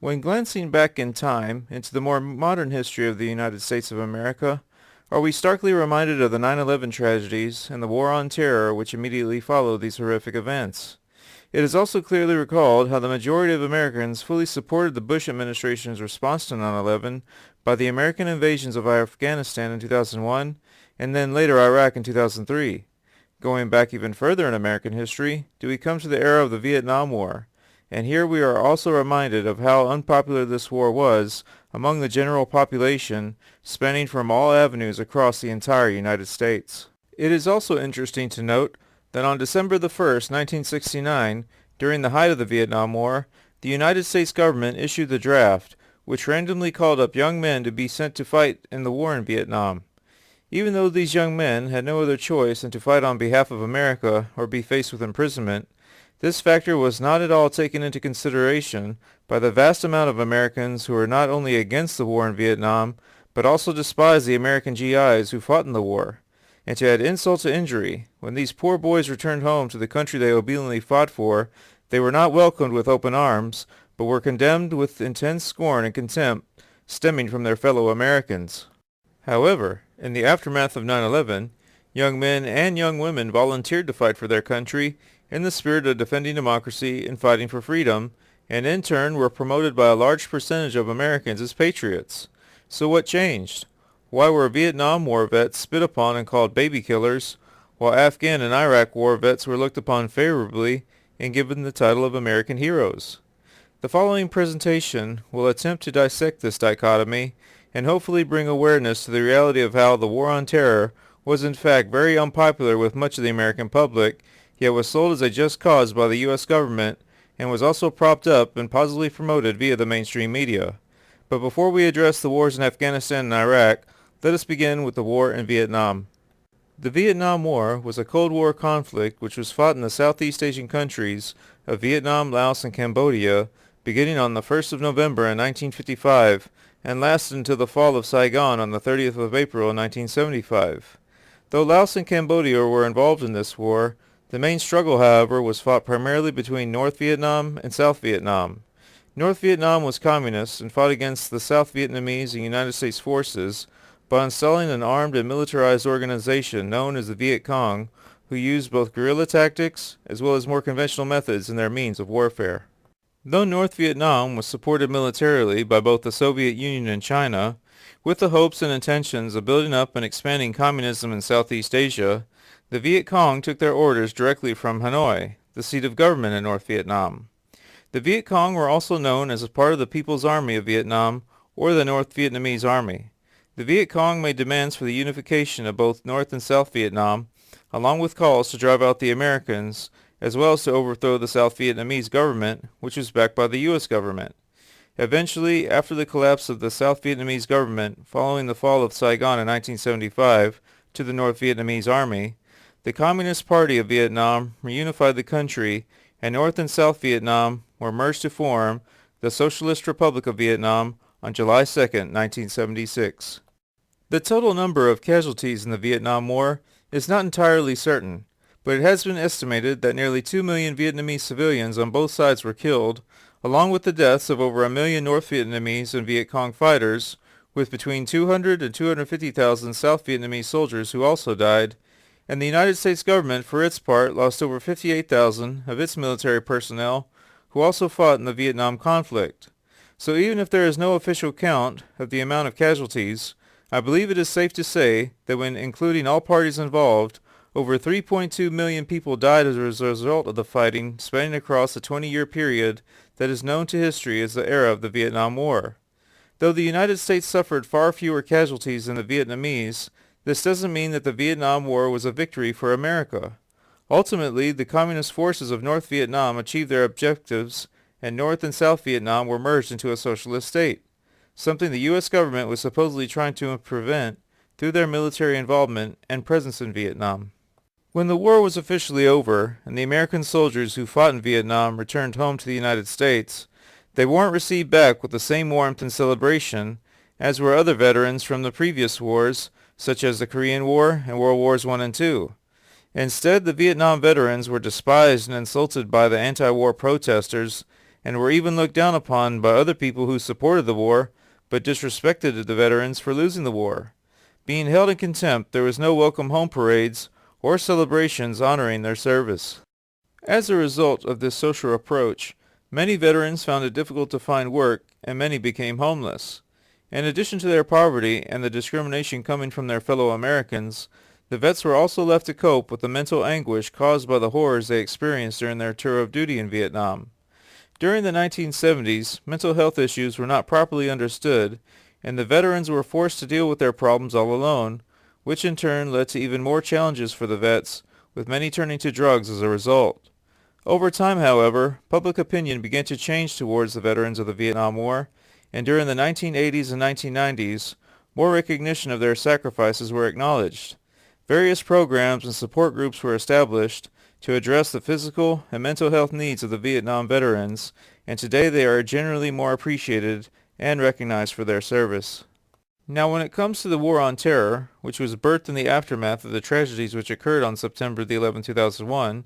When glancing back in time into the more modern history of the United States of America, are we starkly reminded of the 9/11 tragedies and the War on Terror which immediately followed these horrific events. It is also clearly recalled how the majority of Americans fully supported the Bush administration's response to 9/11 by the American invasions of Afghanistan in 2001 and then later Iraq in 2003. Going back even further in American history, do we come to the era of the Vietnam War, and here we are also reminded of how unpopular this war was among the general population, spanning from all avenues across the entire United States. It is also interesting to note that on December the 1st, 1969, during the height of the Vietnam War, the United States government issued the draft, which randomly called up young men to be sent to fight in the war in Vietnam. Even though these young men had no other choice than to fight on behalf of America or be faced with imprisonment, this factor was not at all taken into consideration by the vast amount of Americans who were not only against the war in Vietnam, but also despised the American GIs who fought in the war. And to add insult to injury, when these poor boys returned home to the country they obediently fought for, they were not welcomed with open arms, but were condemned with intense scorn and contempt stemming from their fellow Americans. However, in the aftermath of 9/11, young men and young women volunteered to fight for their country in the spirit of defending democracy and fighting for freedom, and in turn were promoted by a large percentage of Americans as patriots. So what changed? Why were Vietnam War vets spit upon and called baby killers, while Afghan and Iraq War vets were looked upon favorably and given the title of American heroes? The following presentation will attempt to dissect this dichotomy and hopefully bring awareness to the reality of how the War on Terror was in fact very unpopular with much of the American public, yet was sold as a just cause by the U.S. government and was also propped up and positively promoted via the mainstream media. But before we address the wars in Afghanistan and Iraq, let us begin with the war in Vietnam. The Vietnam War was a Cold War conflict which was fought in the Southeast Asian countries of Vietnam, Laos, and Cambodia, beginning on the 1st of November in 1955 and lasted until the fall of Saigon on the 30th of April in 1975. Though Laos and Cambodia were involved in this war, the main struggle, however, was fought primarily between North Vietnam and South Vietnam. North Vietnam was communist and fought against the South Vietnamese and United States forces by installing an armed and militarized organization known as the Viet Cong, who used both guerrilla tactics as well as more conventional methods in their means of warfare. Though North Vietnam was supported militarily by both the Soviet Union and China, with the hopes and intentions of building up and expanding communism in Southeast Asia, the Viet Cong took their orders directly from Hanoi, the seat of government in North Vietnam. The Viet Cong were also known as a part of the People's Army of Vietnam or the North Vietnamese Army. The Viet Cong made demands for the unification of both North and South Vietnam, along with calls to drive out the Americans, as well as to overthrow the South Vietnamese government, which was backed by the U.S. government. Eventually, after the collapse of the South Vietnamese government following the fall of Saigon in 1975 to the North Vietnamese Army, the Communist Party of Vietnam reunified the country, and North and South Vietnam were merged to form the Socialist Republic of Vietnam on July 2, 1976. The total number of casualties in the Vietnam War is not entirely certain, but it has been estimated that nearly 2 million Vietnamese civilians on both sides were killed, along with the deaths of over 1 million North Vietnamese and Viet Cong fighters, with between 200 and 250,000 South Vietnamese soldiers who also died, and the United States government, for its part, lost over 58,000 of its military personnel who also fought in the Vietnam conflict. So even if there is no official count of the amount of casualties, I believe it is safe to say that when including all parties involved, over 3.2 million people died as a result of the fighting spanning across a 20-year period that is known to history as the era of the Vietnam War. Though the United States suffered far fewer casualties than the Vietnamese, this doesn't mean that the Vietnam War was a victory for America. Ultimately, the communist forces of North Vietnam achieved their objectives, and North and South Vietnam were merged into a socialist state, something the U.S. government was supposedly trying to prevent through their military involvement and presence in Vietnam. When the war was officially over, and the American soldiers who fought in Vietnam returned home to the United States, they weren't received back with the same warmth and celebration as were other veterans from the previous wars, such as the Korean War and World Wars I and II. Instead, the Vietnam veterans were despised and insulted by the anti-war protesters, and were even looked down upon by other people who supported the war, but disrespected the veterans for losing the war. Being held in contempt, there was no welcome home parades or celebrations honoring their service. As a result of this social approach, many veterans found it difficult to find work, and many became homeless. In addition to their poverty and the discrimination coming from their fellow Americans, the vets were also left to cope with the mental anguish caused by the horrors they experienced during their tour of duty in Vietnam. During the 1970s, mental health issues were not properly understood, and the veterans were forced to deal with their problems all alone, which in turn led to even more challenges for the vets, with many turning to drugs as a result. Over time, however, public opinion began to change towards the veterans of the Vietnam War, and during the 1980s and 1990s, more recognition of their sacrifices were acknowledged. Various programs and support groups were established to address the physical and mental health needs of the Vietnam veterans, and today they are generally more appreciated and recognized for their service. Now, when it comes to the War on Terror, which was birthed in the aftermath of the tragedies which occurred on September the 11th, 2001,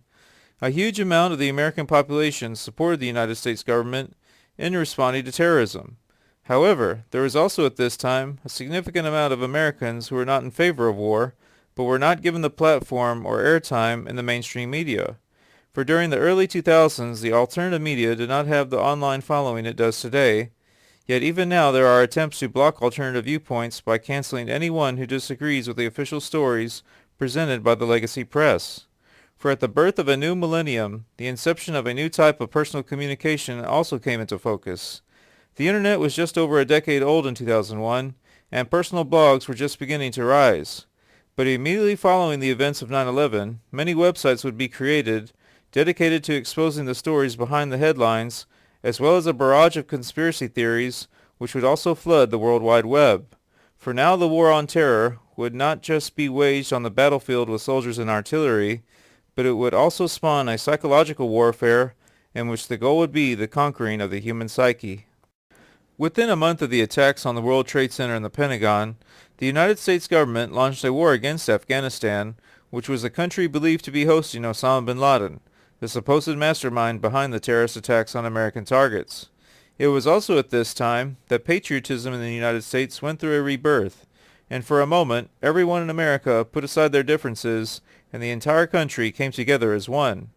a huge amount of the American population supported the United States government in responding to terrorism. However, there was also at this time a significant amount of Americans who were not in favor of war, but were not given the platform or airtime in the mainstream media. For during the early 2000s, the alternative media did not have the online following it does today, yet even now there are attempts to block alternative viewpoints by canceling anyone who disagrees with the official stories presented by the legacy press. For at the birth of a new millennium, the inception of a new type of personal communication also came into focus. The internet was just over a decade old in 2001, and personal blogs were just beginning to rise. But immediately following the events of 9/11, many websites would be created dedicated to exposing the stories behind the headlines, as well as a barrage of conspiracy theories which would also flood the World Wide Web. For now the War on Terror would not just be waged on the battlefield with soldiers and artillery, but it would also spawn a psychological warfare in which the goal would be the conquering of the human psyche. Within a month of the attacks on the World Trade Center and the Pentagon, the United States government launched a war against Afghanistan, which was a country believed to be hosting Osama bin Laden, the supposed mastermind behind the terrorist attacks on American targets. It was also at this time that patriotism in the United States went through a rebirth, and for a moment everyone in America put aside their differences and the entire country came together as one.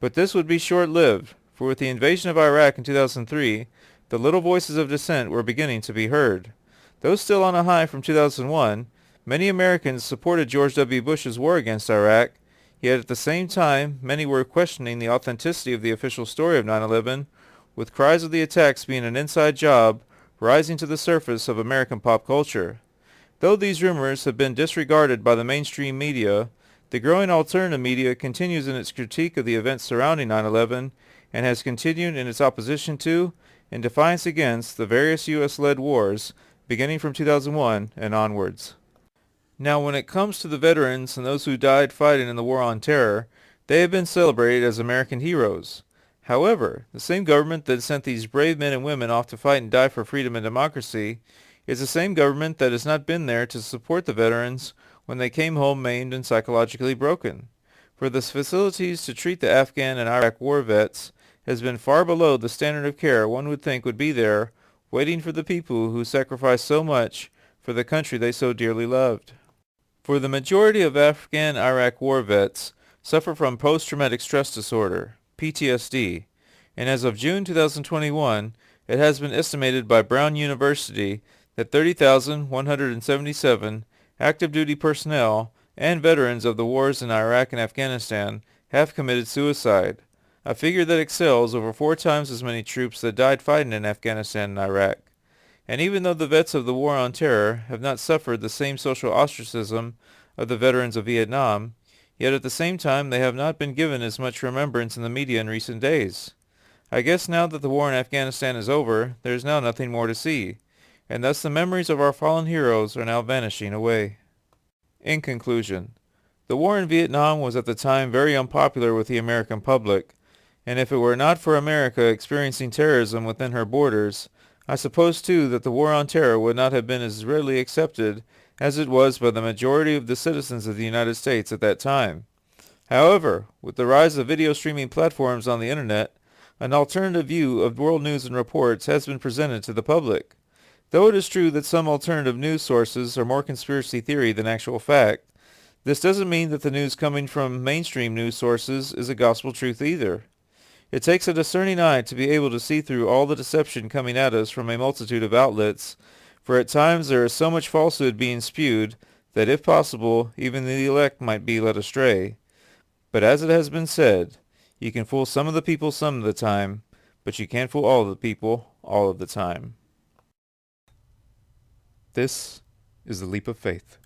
But this would be short-lived, for with the invasion of Iraq in 2003, the little voices of dissent were beginning to be heard. Though still on a high from 2001, many Americans supported George W. Bush's war against Iraq, yet at the same time many were questioning the authenticity of the official story of 9/11, with cries of the attacks being an inside job rising to the surface of American pop culture. Though these rumors have been disregarded by the mainstream media, the growing alternative media continues in its critique of the events surrounding 9/11 and has continued in its opposition to and defiance against the various U.S.-led wars beginning from 2001 and onwards. Now, when it comes to the veterans and those who died fighting in the War on Terror, they have been celebrated as American heroes. However, the same government that sent these brave men and women off to fight and die for freedom and democracy is the same government that has not been there to support the veterans when they came home maimed and psychologically broken. For the facilities to treat the Afghan and Iraq War vets has been far below the standard of care one would think would be there, waiting for the people who sacrificed so much for the country they so dearly loved. For the majority of Afghan Iraq War vets suffer from post-traumatic stress disorder, PTSD, and as of June 2021, it has been estimated by Brown University that 30,177 active duty personnel and veterans of the wars in Iraq and Afghanistan have committed suicide, a figure that excels over 4 times as many troops that died fighting in Afghanistan and Iraq. And even though the vets of the War on Terror have not suffered the same social ostracism of the veterans of Vietnam, yet at the same time they have not been given as much remembrance in the media in recent days. I guess now that the war in Afghanistan is over, there is now nothing more to see, and thus the memories of our fallen heroes are now vanishing away. In conclusion, the war in Vietnam was at the time very unpopular with the American public, and if it were not for America experiencing terrorism within her borders, I suppose too that the War on Terror would not have been as readily accepted as it was by the majority of the citizens of the United States at that time. However, with the rise of video streaming platforms on the internet, An alternative view of world news and reports has been presented to the public. Though it is true that some alternative news sources are more conspiracy theory than actual fact, this doesn't mean that the news coming from mainstream news sources is a gospel truth either. It takes a discerning eye to be able to see through all the deception coming at us from a multitude of outlets, for at times there is so much falsehood being spewed that if possible even the elect might be led astray. But as it has been said, you can fool some of the people some of the time, but you can't fool all of the people all of the time. This is the Leap of Faith.